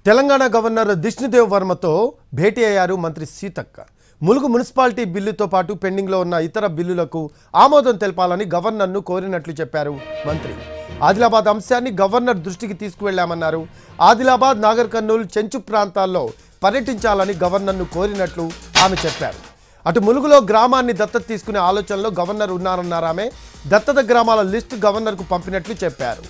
Telangana governor దిష్ణుదేవ్ వర్మతో భేటీ అయ్యారు మంత్రి Seethakka. Mulugu municipality బిల్లుతో పాటు పెండింగ్లో ఉన్న ఇతర బిల్లులకు ఆమోదం తెలపాలని గవర్నర్ను కోరినట్లు చెప్పారు మంత్రి. ఆదిలాబాద్ అంశాన్ని గవర్నర్ దృష్టికి తీసుకువెళ్లామన్నారు. ఆదిలాబాద్, నాగర్ కర్నూల్, చెంచు ప్రాంతాల్లో పర్యటించాలని గవర్నర్ను కోరినట్లు ఆమె చెప్పారు. అటు ములుగులో గ్రామాన్ని దత్తత తీసుకునే ఆలోచనలో గవర్నర్ ఉన్నారన్నారు ఆమె. దత్తత గ్రామాల లిస్టు గవర్నర్కు పంపినట్లు చెప్పారు.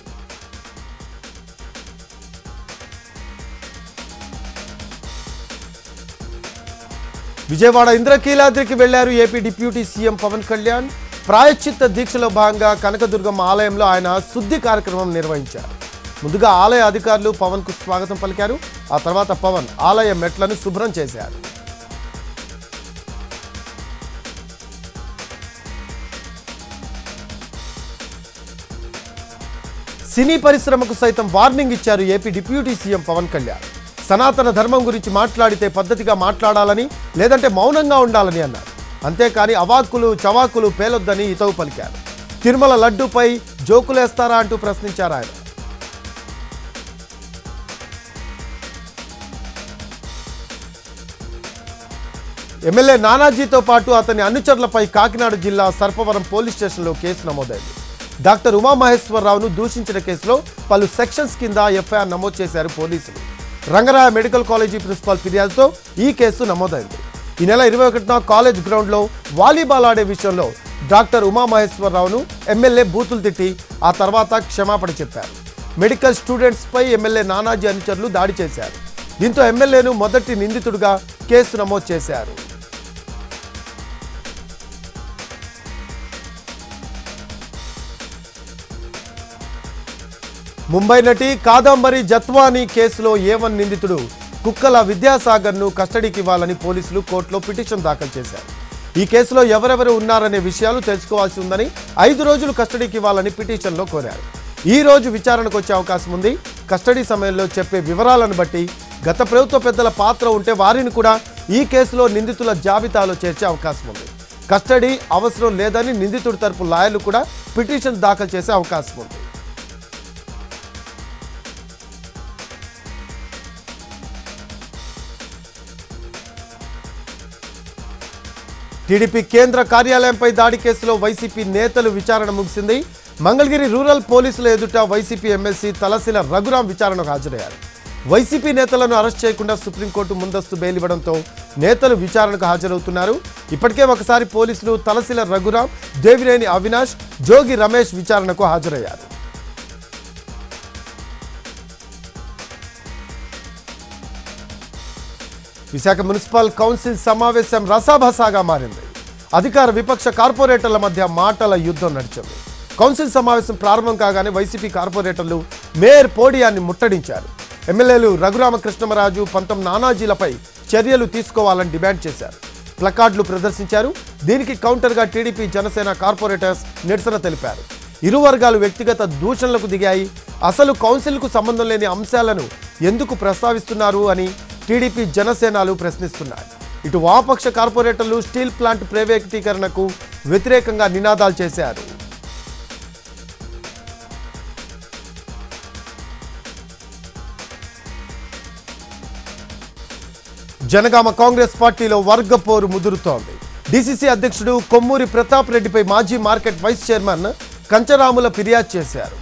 విజయవాడ ఇంద్రకీలాద్రికి వెళ్లారు AP deputy CM Pawan Kalyan. ప్రాయశ్చిత్త దీక్షలో భాగంగా కనకదుర్గమ్మ ఆలయంలో ఆయన శుద్ధి కార్యక్రమం నిర్వహించారు. ముందుగా ఆలయ అధికారులు పవన్కు స్వాగతం పలికారు. ఆ తర్వాత పవన్ ఆలయ మెట్లను శుభ్రం చేశారు. సినీ పరిశ్రమకు సైతం వార్నింగ్ ఇచ్చారు AP deputy CM Pawan Kalyan. సనాతన ధర్మం గురించి మాట్లాడితే పద్ధతిగా మాట్లాడాలని, లేదంటే మౌనంగా ఉండాలని అన్నారు. అంతేకాని అవాక్కులు చవాకులు పేలొద్దని హితవు పలికారు. తిరుమల లడ్డూపై జోకులేస్తారా అంటూ ప్రశ్నించారు ఆయన. ఎమ్మెల్యే నానాజీతో పాటు అతని అనుచరులపై కాకినాడ జిల్లా సర్పవరం పోలీస్ స్టేషన్లో కేసు నమోదైంది. డాక్టర్ ఉమామహేశ్వరరావును దూషించిన కేసులో పలు సెక్షన్స్ కింద ఎఫ్ఐఆర్ నమోదు చేశారు పోలీసులు. రంగరాయ మెడికల్ కాలేజీ ప్రిన్సిపాల్ ఫిర్యాదుతో ఈ కేసు నమోదైంది. ఈ నెల 21న కాలేజ్ గ్రౌండ్లో వాలీబాల్ ఆడే విషయంలో డాక్టర్ ఉమామహేశ్వరరావును ఎమ్మెల్యే బూతులు తిట్టి ఆ తర్వాత క్షమాపణ చెప్పారు. మెడికల్ స్టూడెంట్స్పై ఎమ్మెల్యే నానాజీ అనుచరులు దాడి చేశారు. దీంతో ఎమ్మెల్యేను మొదటి నిందితుడిగా కేసు నమోదు చేశారు. ముంబై నటి కాదంబరి జత్వానీ కేసులో A1 నిందితుడు కుక్కల విద్యాసాగర్ను కస్టడీకి ఇవ్వాలని పోలీసులు కోర్టులో పిటిషన్ దాఖలు చేశారు. ఈ కేసులో ఎవరెవరు ఉన్నారనే విషయాలు తెలుసుకోవాల్సి ఉందని 5 రోజులు కస్టడీకి ఇవ్వాలని పిటిషన్లో కోరారు. ఈ రోజు విచారణకు వచ్చే అవకాశం ఉంది. కస్టడీ సమయంలో చెప్పే వివరాలను బట్టి గత ప్రభుత్వ పెద్దల పాత్ర ఉంటే వారిని కూడా ఈ కేసులో నిందితుల జాబితాలో చేర్చే అవకాశం ఉంది. కస్టడీ అవసరం లేదని నిందితుడి తరపు లాయర్లు కూడా పిటిషన్ దాఖలు చేసే అవకాశం ఉంది. టీడీపీ కేంద్ర కార్యాలయంపై దాడి కేసులో వైసీపీ నేతలు విచారణ ముగిసింది. మంగళగిరి రూరల్ పోలీసుల ఎదుట వైసీపీ ఎమ్మెల్సీ తలసిల రఘురాం విచారణకు హాజరయ్యారు. వైసీపీ నేతలను అరెస్ట్ చేయకుండా సుప్రీంకోర్టు ముందస్తు బెయిల్ ఇవ్వడంతో నేతలు విచారణకు హాజరవుతున్నారు. ఇప్పటికే ఒకసారి పోలీసులు తలసిల రఘురాం, దేవినేని అవినాష్, జోగి రమేష్ విచారణకు హాజరయ్యారు. విశాఖ మున్సిపల్ కౌన్సిల్ సమావేశం రసాభసాగా మారింది. అధికార విపక్ష కార్పొరేటర్ల మధ్య మాటల యుద్ధం నడిచింది. కౌన్సిల్ సమావేశం ప్రారంభం కాగానే వైసీపీ కార్పొరేటర్లు మేయర్ పోడియాన్ని ముట్టడించారు. ఎమ్మెల్యేలు రఘురామకృష్ణమరాజు, పంతం నానాజీలపై చర్యలు తీసుకోవాలని డిమాండ్ చేశారు. ప్లకార్డులు ప్రదర్శించారు. దీనికి కౌంటర్గా టీడీపీ, జనసేన కార్పొరేటర్స్ నిరసన తెలిపారు. ఇరు వర్గాలు వ్యక్తిగత దూషణలకు దిగాయి. అసలు కౌన్సిల్కు సంబంధం లేని అంశాలను ఎందుకు ప్రస్తావిస్తున్నారు అని టీడీపీ, జనసేనలు ప్రశ్నిస్తున్నాయి. ఇటు వామపక్ష కార్పొరేటర్లు స్టీల్ ప్లాంట్ ప్రైవేటీకరణకు వ్యతిరేకంగా నినాదాలు చేశారు. జనగామ కాంగ్రెస్ పార్టీలో వర్గపోరు ముదురుతోంది. డీసీసీ అధ్యక్షుడు కొమ్మూరి ప్రతాప్ రెడ్డిపై మాజీ మార్కెట్ వైస్ చైర్మన్ కంచరాముల ఫిర్యాదు చేశారు.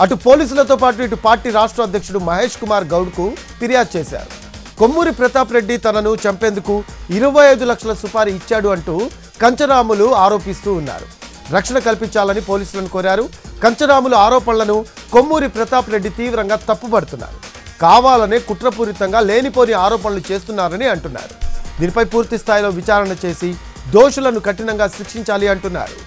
అటు పోలీసులతో పాటు ఇటు పార్టీ రాష్ట్ర అధ్యక్షుడు మహేష్ కుమార్ గౌడ్కు ఫిర్యాదు చేశారు. కొమ్మూరి ప్రతాప్ రెడ్డి తనను చంపేందుకు 25 లక్షల సుపారీ ఇచ్చాడు అంటూ కంచరాములు ఆరోపిస్తూ ఉన్నారు. రక్షణ కల్పించాలని పోలీసులను కోరారు. కంచరాములు ఆరోపణలను కొమ్మూరి ప్రతాప్ రెడ్డి తీవ్రంగా తప్పుపడుతున్నారు. కావాలనే కుట్రపూరితంగా లేనిపోని ఆరోపణలు చేస్తున్నారని అంటున్నారు. దీనిపై పూర్తి స్థాయిలో విచారణ చేసి దోషులను కఠినంగా శిక్షించాలి అంటున్నారు.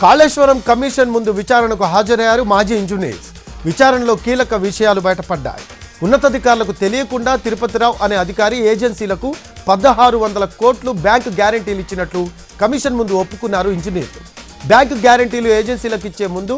కాళేశ్వరం కమిషన్ ముందు విచారణకు హాజరయ్యారు మాజీ ఇంజనీర్స్. విచారణలో కీలక విషయాలు బయటపడ్డాయి. ఉన్నతాధికారులకు తెలియకుండా తిరుపతిరావు అనే అధికారి ఏజెన్సీలకు 1600 కోట్లు బ్యాంకు గ్యారంటీలు ఇచ్చినట్లు కమిషన్ ముందు ఒప్పుకున్నారు ఇంజనీర్లు. బ్యాంకు గ్యారంటీలు ఏజెన్సీలకు ఇచ్చే ముందు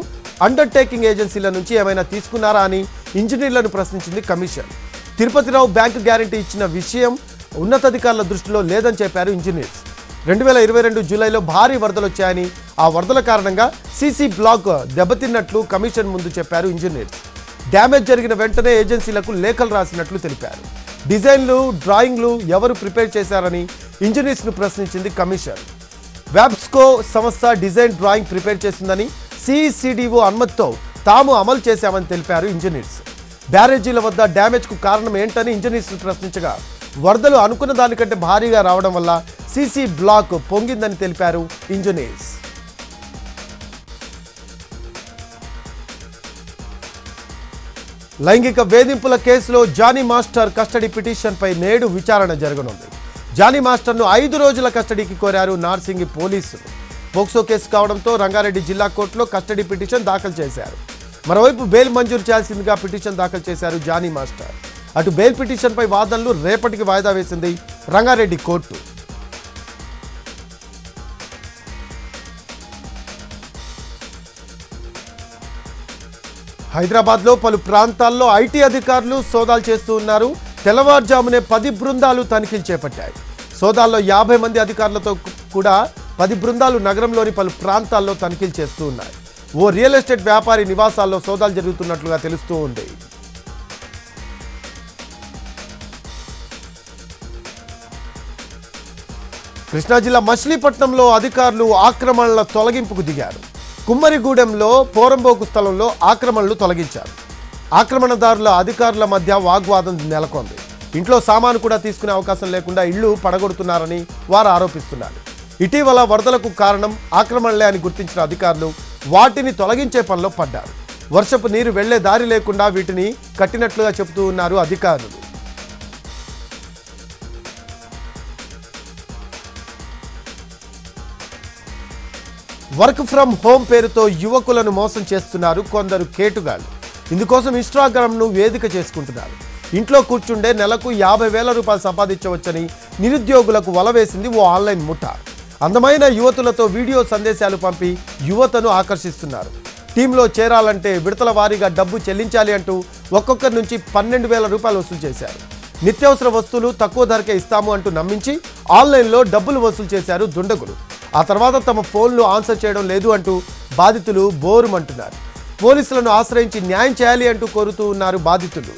అండర్టేకింగ్ ఏజెన్సీల నుంచి ఏమైనా తీసుకున్నారా అని ఇంజనీర్లను ప్రశ్నించింది కమిషన్. తిరుపతిరావు బ్యాంకు గ్యారంటీ ఇచ్చిన విషయం ఉన్నతాధికారుల దృష్టిలో లేదని చెప్పారు ఇంజనీర్స్. 2022 జూలైలో భారీ వరదలు వచ్చాయని ఆ వరదల కారణంగా సీసీ బ్లాక్ దెబ్బతిన్నట్లు కమిషన్ ముందు చెప్పారు ఇంజనీర్స్. డ్యామేజ్ జరిగిన వెంటనే ఏజెన్సీలకు లేఖలు రాసినట్లు తెలిపారు. డిజైన్లు, డ్రాయింగ్లు ఎవరు ప్రిపేర్ చేశారని ఇంజనీర్స్ను ప్రశ్నించింది కమిషన్. వ్యాబ్స్కో సంస్థ డిజైన్ డ్రాయింగ్ ప్రిపేర్ చేసిందని, సిసిడిఓ అనుమతితో తాము అమలు చేశామని తెలిపారు ఇంజనీర్స్. బ్యారేజీల వద్ద డ్యామేజ్కు కారణం ఏంటని ఇంజనీర్స్ను ప్రశ్నించగా, వరదలు అనుకున్న దానికంటే భారీగా రావడం వల్ల సీసీ బ్లాక్ పొంగిందని తెలిపారు ఇంజనీర్స్. లైంగిక వేధింపుల కేసులో జానీ మాస్టర్ కస్టడీ పిటిషన్పై నేడు విచారణ జరగనుంది. జానీ మాస్టర్ను 5 రోజుల కస్టడీకి కోరారు నార్సింగి పోలీసులు. పోక్సో కేసు కావడంతో రంగారెడ్డి జిల్లా కోర్టులో కస్టడీ పిటిషన్ దాఖలు చేశారు. మరోవైపు బెయిల్ మంజూరు చేయాల్సిందిగా పిటిషన్ దాఖలు చేశారు జానీ మాస్టర్. అటు బెయిల్ పిటిషన్పై వాదనలు రేపటికి వాయిదా వేసింది రంగారెడ్డి కోర్టు. హైదరాబాద్లో పలు ప్రాంతాల్లో ఐటీ అధికారులు సోదాలు చేస్తూ ఉన్నారు. తెల్లవారుజామునే 10 బృందాలు తనిఖీలు చేపట్టాయి. సోదాల్లో 50 మంది అధికారులతో కూడా 10 బృందాలు నగరంలోని పలు ప్రాంతాల్లో తనిఖీలు చేస్తూ ఉన్నాయి. ఓ రియల్ ఎస్టేట్ వ్యాపారి నివాసాల్లో సోదాలు జరుగుతున్నట్లుగా తెలుస్తూ ఉంది. కృష్ణా జిల్లా మచిలీపట్నంలో అధికారులు ఆక్రమణల తొలగింపుకు దిగారు. కుమ్మరిగూడెంలో పోరంబోకు స్థలంలో ఆక్రమణలు తొలగించారు. ఆక్రమణదారుల అధికారుల మధ్య వాగ్వాదం నెలకొంది. ఇంట్లో సామాను కూడా తీసుకునే అవకాశం లేకుండా ఇళ్లు పడగొడుతున్నారని వారు ఆరోపిస్తున్నారు. ఇటీవల వరదలకు కారణం ఆక్రమణలే అని గుర్తించిన అధికారులు వాటిని తొలగించే పనిలో పడ్డారు. వర్షపు నీరు వెళ్లే దారి లేకుండా వీటిని కట్టినట్లుగా చెబుతూ ఉన్నారు అధికారులు. వర్క్ ఫ్రమ్ హోమ్ పేరుతో యువకులను మోసం చేస్తున్నారు కొందరు కేటుగాళ్లు. ఇందుకోసం ఇన్స్టాగ్రామ్ను వేదిక చేసుకుంటున్నారు. ఇంట్లో కూర్చుండే నెలకు 50,000 రూపాయలు సంపాదించవచ్చని నిరుద్యోగులకు వలవేసింది ఓ ఆన్లైన్ ముఠా. అందమైన యువతులతో వీడియో సందేశాలు పంపి యువతను ఆకర్షిస్తున్నారు. టీంలో చేరాలంటే విడతల వారీగా డబ్బు చెల్లించాలి అంటూ ఒక్కొక్కరి నుంచి 12,000 రూపాయలు వసూలు చేశారు. నిత్యావసర వస్తువులు తక్కువ ధరకే ఇస్తాము అంటూ నమ్మించి ఆన్లైన్లో డబ్బులు వసూలు చేశారు దుండగులు. ఆ తర్వాత తమ ఫోన్లు ఆన్సర్ చేయడం లేదు అంటూ బాధితులు బోరుమంటున్నారు. పోలీసులను ఆశ్రయించి న్యాయం చేయాలి అంటూ కోరుతూ ఉన్నారు బాధితులు.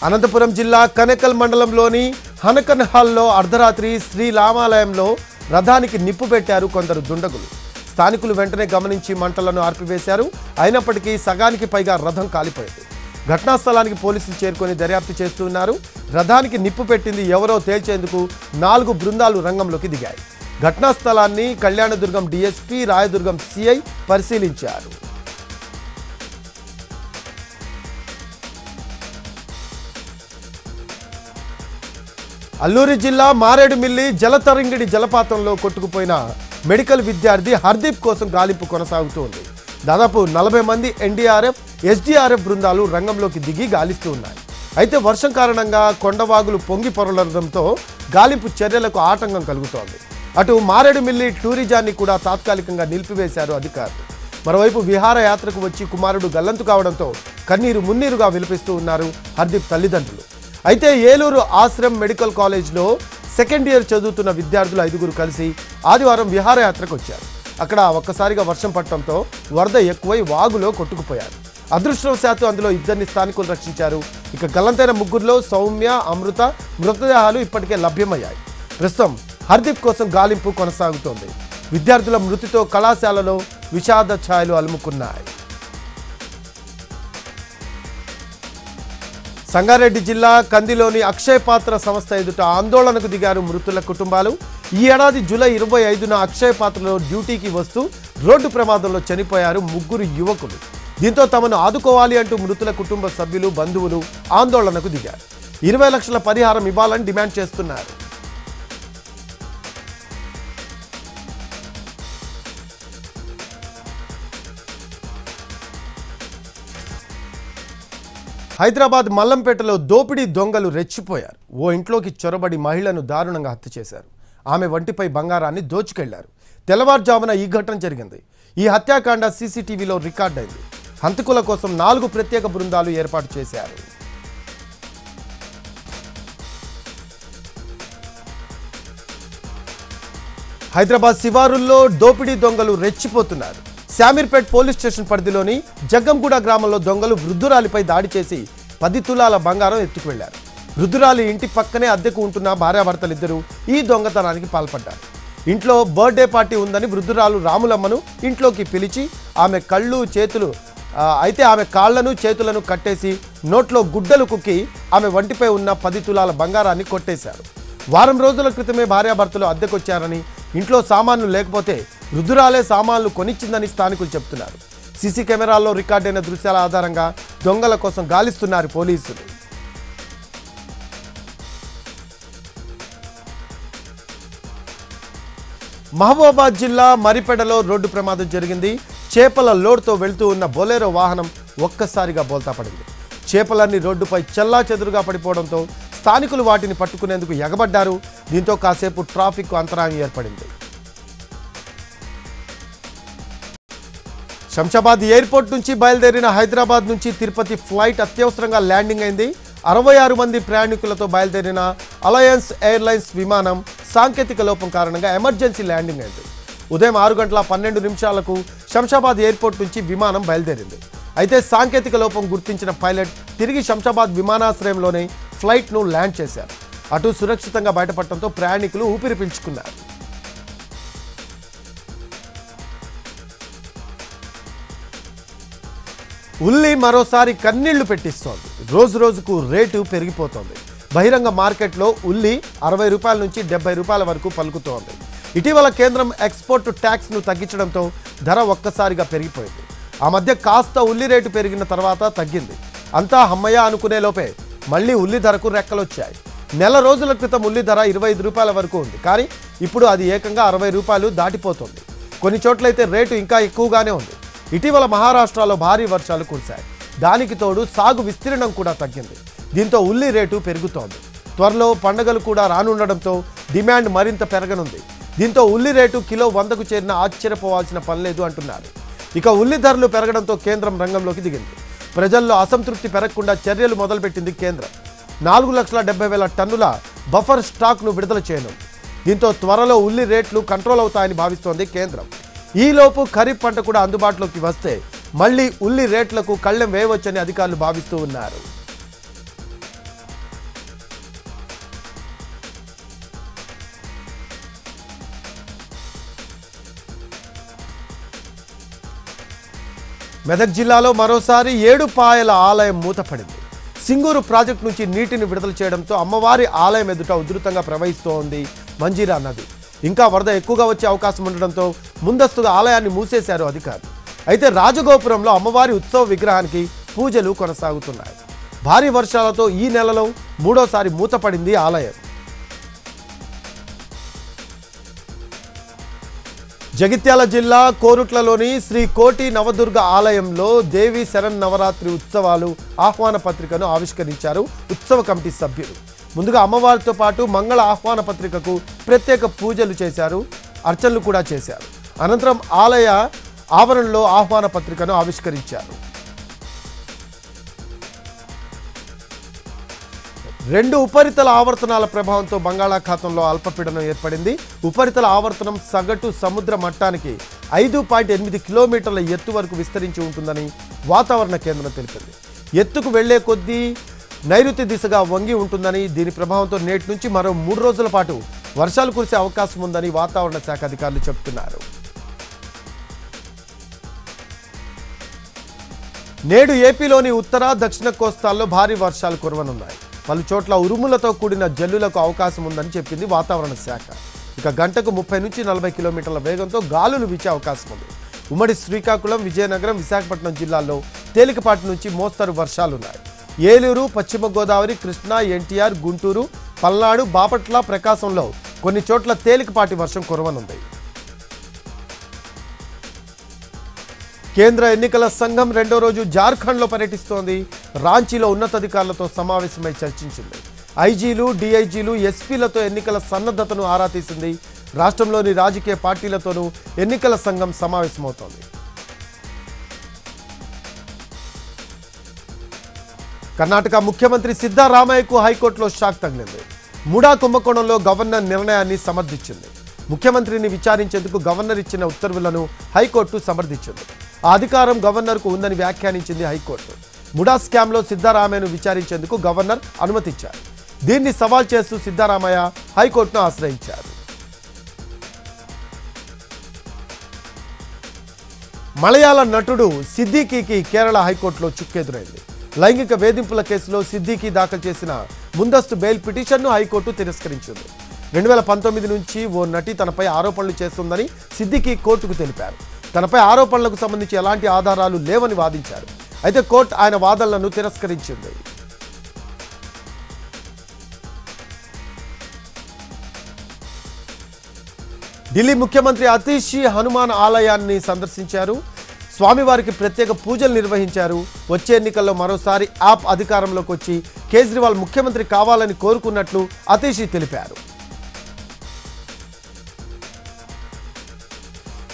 అనంతపురం జిల్లా కనకల్ మండలంలోని హనకన్ హాల్లో అర్ధరాత్రి శ్రీరామాలయంలో రథానికి నిప్పు పెట్టారు కొందరు దుండగులు. స్థానికులు వెంటనే గమనించి మంటలను ఆర్పివేశారు. అయినప్పటికీ సగానికి పైగా రథం కాలిపోయింది. ఘటనా స్థలానికి పోలీసులు చేరుకొని దర్యాప్తు చేస్తూ ఉన్నారు. రథానికి నిప్పు పెట్టింది ఎవరో తేల్చేందుకు 4 బృందాలు రంగంలోకి దిగాయి. ఘటనా స్థలాన్ని కళ్యాణదుర్గం డీఎస్పీ, రాయదుర్గం సిఐ పరిశీలించారు. అల్లూరి జిల్లా మారేడుమిల్లి జలతరంగిడి జలపాతంలో కొట్టుకుపోయిన మెడికల్ విద్యార్థి హర్దీప్ కోసం గాలింపు కొనసాగుతోంది. దాదాపు 40 మంది ఎన్డీఆర్ఎఫ్, ఎస్డీఆర్ఎఫ్ బృందాలు రంగంలోకి దిగి గాలిస్తూ ఉన్నాయి. అయితే వర్షం కారణంగా కొండవాగులు పొంగి పొరలడంతో గాలింపు చర్యలకు ఆటంకం కలుగుతోంది. అటు మారేడుమిల్లి టూరిజాన్ని కూడా తాత్కాలికంగా నిలిపివేశారు అధికారులు. మరోవైపు విహారయాత్రకు వచ్చి కుమారుడు గల్లంతు కావడంతో కన్నీరు మున్నీరుగా విలపిస్తూ ఉన్నారు హర్దీప్ తల్లిదండ్రులు. అయితే ఏలూరు ఆశ్రమ్ మెడికల్ కాలేజ్లో సెకండ్ ఇయర్ చదువుతున్న విద్యార్థులు 5గురు కలిసి ఆదివారం విహారయాత్రకు వచ్చారు. అక్కడ ఒక్కసారిగా వర్షం పడటంతో వరద ఎక్కువై వాగులో కొట్టుకుపోయారు. అదృష్టవశాత్తు అందులో 2 స్థానికులు రక్షించారు. ఇక గల్లంతైన 3గురిలో సౌమ్య, అమృత మృతదేహాలు ఇప్పటికే లభ్యమయ్యాయి. ప్రస్తుతం హర్దీప్ కోసం గాలింపు కొనసాగుతోంది. విద్యార్థుల మృతితో కళాశాలలో విషాద ఛాయలు అలుముకున్నాయి. సంగారెడ్డి జిల్లా కందిలోని అక్షయ పాత్ర సంస్థ ఎదుట ఆందోళనకు దిగారు మృతుల కుటుంబాలు. ఈ ఏడాది జూలై 25న అక్షయ పాత్రలో డ్యూటీకి వస్తూ రోడ్డు ప్రమాదంలో చనిపోయారు 3 యువకులు. దీంతో తమను ఆదుకోవాలి అంటూ మృతుల కుటుంబ సభ్యులు, బంధువులు ఆందోళనకు దిగారు. 20 లక్షల పరిహారం ఇవ్వాలని డిమాండ్ చేస్తున్నారు. హైదరాబాద్ మల్లంపేటలో దోపిడీ దొంగలు రెచ్చిపోయారు. ఓ ఇంట్లోకి చొరబడి మహిళను దారుణంగా హత్య చేశారు. ఆమె వంటిపై బంగారాన్ని దోచుకెళ్లారు. తెల్లవారుజామున ఈ ఘటన జరిగింది. ఈ హత్యాకాండ సీసీటీవీలో రికార్డ్ అయింది. హంతకుల కోసం 4 ప్రత్యేక బృందాలు ఏర్పాటు చేశారు. హైదరాబాద్ శివారుల్లో దోపిడీ దొంగలు రెచ్చిపోతున్నారు. శామీర్పేట్ పోలీస్ స్టేషన్ పరిధిలోని జగ్గంగూడ గ్రామంలో దొంగలు వృద్ధురాలిపై దాడి చేసి 10 తులాల బంగారం ఎత్తుకు వెళ్లారు. వృద్ధురాలి ఇంటి పక్కనే అద్దెకు ఉంటున్న భార్యాభర్తలిద్దరూ ఈ దొంగతనానికి పాల్పడ్డారు. ఇంట్లో బర్త్డే పార్టీ ఉందని వృద్ధురాలు రాములమ్మను ఇంట్లోకి పిలిచి ఆమె కాళ్లను చేతులను కట్టేసి నోట్లో గుడ్డలు కుక్కి ఆమె వంటిపై ఉన్న 10 తులాల బంగారాన్ని కొట్టేశారు. వారం రోజుల క్రితమే భార్యాభర్తలు అద్దెకొచ్చారని, ఇంట్లో సామాన్లు లేకపోతే వృద్ధురాలే సామాన్లు కొనిచ్చిందని స్థానికులు చెబుతున్నారు. సీసీ కెమెరాల్లో రికార్డైన దృశ్యాల ఆధారంగా దొంగల కోసం గాలిస్తున్నారు పోలీసులు. మహబూబాబాద్ జిల్లా మరిపెడలో రోడ్డు ప్రమాదం జరిగింది. చేపల లోడ్తో వెళ్తూ ఉన్న బొలెరో వాహనం ఒక్కసారిగా బోల్తా పడింది. చేపలన్నీ రోడ్డుపై చెల్లాచెదురుగా పడిపోవడంతో స్థానికులు వాటిని పట్టుకునేందుకు ఎగబడ్డారు. దీంతో కాసేపు ట్రాఫిక్ అంతరాయం ఏర్పడింది. శంషాబాద్ ఎయిర్పోర్ట్ నుంచి బయలుదేరిన హైదరాబాద్ నుంచి తిరుపతి ఫ్లైట్ అత్యవసరంగా ల్యాండింగ్ అయింది. 66 మంది ప్రయాణికులతో బయలుదేరిన అలయన్స్ ఎయిర్లైన్స్ విమానం సాంకేతిక లోపం కారణంగా ఎమర్జెన్సీ ల్యాండింగ్ అయింది. ఉదయం 6:12 శంషాబాద్ ఎయిర్పోర్ట్ నుంచి విమానం బయలుదేరింది. అయితే సాంకేతిక లోపం గుర్తించిన పైలట్ తిరిగి శంషాబాద్ విమానాశ్రయంలోనే ఫ్లైట్ను ల్యాండ్ చేశారు. అటు సురక్షితంగా బయటపడటంతో ప్రయాణికులు ఊపిరి పీల్చుకున్నారు. ఉల్లి మరోసారి కన్నీళ్లు పెట్టిస్తోంది. రోజు రోజుకు రేటు పెరిగిపోతోంది. బహిరంగ మార్కెట్లో ఉల్లి 60 రూపాయల నుంచి 70 రూపాయల వరకు పలుకుతోంది. ఇటీవల కేంద్రం ఎక్స్పోర్ట్ ట్యాక్స్ను తగ్గించడంతో ధర ఒక్కసారిగా పెరిగిపోయింది. ఆ మధ్య కాస్త ఉల్లి రేటు పెరిగిన తర్వాత తగ్గింది. అంతా హమ్మయ్య అనుకునే లోపే మళ్ళీ ఉల్లి ధరకు రెక్కలొచ్చాయి. నెల రోజుల క్రితం ఉల్లి ధర 25 రూపాయల వరకు ఉంది. కానీ ఇప్పుడు అది ఏకంగా 60 రూపాయలు దాటిపోతుంది. కొన్ని చోట్లయితే రేటు ఇంకా ఎక్కువగానే ఉంది. ఇటీవల మహారాష్ట్రలో భారీ వర్షాలు కురిశాయి. దానికి తోడు సాగు విస్తీర్ణం కూడా తగ్గింది. దీంతో ఉల్లి రేటు పెరుగుతోంది. త్వరలో పండుగలు కూడా రానుండడంతో డిమాండ్ మరింత పెరగనుంది. దీంతో ఉల్లి రేటు కిలో 100కు చేరిన ఆశ్చర్యపోవాల్సిన పనిలేదు అంటున్నారు. ఇక ఉల్లి ధరలు పెరగడంతో కేంద్రం రంగంలోకి దిగింది. ప్రజల్లో అసంతృప్తి పెరగకుండా చర్యలు మొదలుపెట్టింది కేంద్రం. 4,70,000 టన్నుల బఫర్ స్టాక్ను విడుదల చేయనుంది. దీంతో త్వరలో ఉల్లి రేట్లు కంట్రోల్ అవుతాయని భావిస్తోంది కేంద్రం. ఈలోపు ఖరీఫ్ పంట కూడా అందుబాటులోకి వస్తే మళ్లీ ఉల్లి రేట్లకు కళ్ళెం వేయవచ్చని అధికారులు భావిస్తూ ఉన్నారు. మెదక్ జిల్లాలో మరోసారి ఏడుపాయల ఆలయం మూతపడింది. సింగూరు ప్రాజెక్టు నుంచి నీటిని విడుదల చేయడంతో అమ్మవారి ఆలయం ఎదుట ఉధృతంగా ప్రవహిస్తోంది మంజీరా నది. ఇంకా వరద ఎక్కువగా వచ్చే అవకాశం ఉండడంతో ముందస్తుగా ఆలయాన్ని మూసేశారు అధికారులు. అయితే రాజగోపురంలో అమ్మవారి ఉత్సవ విగ్రహానికి పూజలు కొనసాగుతున్నాయి. భారీ వర్షాలతో ఈ నెలలో 3వ మూతపడింది ఆలయం. జగిత్యాల జిల్లా కోరుట్లలోని శ్రీ కోటి నవదుర్గ ఆలయంలో దేవి శరన్నవరాత్రి ఉత్సవాలు ఆహ్వాన పత్రికను ఆవిష్కరించారు ఉత్సవ కమిటీ సభ్యులు. ముందుగా అమ్మవారితో పాటు మంగళ ఆహ్వాన పత్రికకు ప్రత్యేక పూజలు చేశారు, అర్చనలు కూడా చేశారు. అనంతరం ఆలయ ఆవరణలో ఆహ్వాన పత్రికను ఆవిష్కరించారు. 2 ఉపరితల ఆవర్తనాల ప్రభావంతో బంగాళాఖాతంలో అల్పపీడనం ఏర్పడింది. ఉపరితల ఆవర్తనం సగటు సముద్ర మట్టానికి 5.8 కిలోమీటర్ల ఎత్తు వరకు విస్తరించి ఉంటుందని వాతావరణ కేంద్రం తెలిపింది. ఎత్తుకు వెళ్లే కొద్దీ నైరుతి దిశగా వంగి ఉంటుందని, దీని ప్రభావంతో నేటి నుంచి మరో 3 రోజుల పాటు వర్షాలు కురిసే అవకాశం ఉందని వాతావరణ శాఖ అధికారులు చెబుతున్నారు. నేడు ఏపీలోని ఉత్తర దక్షిణ కోస్తాల్లో భారీ వర్షాలు కురవనున్నాయి. పలు చోట్ల ఉరుములతో కూడిన జల్లులకు అవకాశం ఉందని చెప్పింది వాతావరణ శాఖ. ఇక గంటకు 30 నుంచి 40 కిలోమీటర్ల వేగంతో గాలులు వీచే అవకాశం ఉంది. ఉమ్మడి శ్రీకాకుళం, విజయనగరం, విశాఖపట్నం జిల్లాల్లో తేలికపాటి నుంచి మోస్తరు వర్షాలున్నాయి. ఏలూరు, పశ్చిమ గోదావరి, కృష్ణా, ఎన్టీఆర్, గుంటూరు, పల్నాడు, బాపట్ల, ప్రకాశంలో కొన్ని చోట్ల తేలికపాటి వర్షం కురవనుంది. కేంద్ర ఎన్నికల సంఘం 2వ రోజు జార్ఖండ్లో పర్యటిస్తోంది. రాంచీలో ఉన్నతాధికారులతో సమావేశమై చర్చించింది. ఐజీలు, డీఐజీలు, ఎస్పీలతో ఎన్నికల సన్నద్ధతను ఆరా తీసింది. రాష్ట్రంలోని రాజకీయ పార్టీలతోనూ ఎన్నికల సంఘం సమావేశమవుతోంది. కర్ణాటక ముఖ్యమంత్రి సిద్ధరామయ్యకు హైకోర్టులో షాక్ తగిలింది. ముడా కుంభకోణంలో గవర్నర్ నిర్ణయాన్ని సమర్థించింది. ముఖ్యమంత్రిని విచారించేందుకు గవర్నర్ ఇచ్చిన ఉత్తర్వులను హైకోర్టు సమర్థించింది. ఆ అధికారం గవర్నర్కు ఉందని వ్యాఖ్యానించింది హైకోర్టు. ముడా స్కామ్లో సిద్ధరామయ్యను విచారించేందుకు గవర్నర్ అనుమతిచ్చారు. దీన్ని సవాల్ చేస్తూ సిద్ధరామయ్య హైకోర్టును ఆశ్రయించారు. మలయాళ నటుడు సిద్దికీకి కేరళ హైకోర్టులో చుక్కెదురైంది. లైంగిక వేధింపుల కేసులో సిద్దికీ దాఖలు చేసిన ముందస్తు బెయిల్ పిటిషన్ను హైకోర్టు తిరస్కరించింది. 2019 నుంచి ఓ నటి తనపై ఆరోపణలు చేస్తుందని సిద్దికీ కోర్టుకు తెలిపారు. తనపై ఆరోపణలకు సంబంధించి ఎలాంటి ఆధారాలు లేవని వాదించారు. అయితే కోర్టు ఆయన వాదనలను తిరస్కరించింది. ఢిల్లీ ముఖ్యమంత్రి అతీషి హనుమాన్ ఆలయాన్ని సందర్శించారు. స్వామివారికి ప్రత్యేక పూజలు నిర్వహించారు. వచ్చే ఎన్నికల్లో మరోసారి ఆప్ అధికారంలోకి వచ్చి కేజ్రీవాల్ ముఖ్యమంత్రి కావాలని కోరుకున్నట్లు అతీషి తెలిపారు.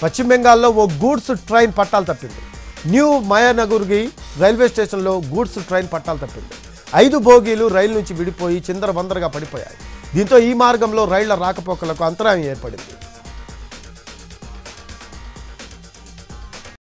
పశ్చిమ బెంగాల్లో ఓ గూడ్స్ ట్రైన్ పట్టాలు తప్పింది. న్యూ మాయానగర్కి రైల్వే స్టేషన్లో గూడ్స్ ట్రైన్ పట్టాలు తప్పింది. 5 బోగీలు రైలు నుంచి విడిపోయి చిందరవందరగా పడిపోయాయి. దీంతో ఈ మార్గంలో రైళ్ల రాకపోకలకు అంతరాయం ఏర్పడింది.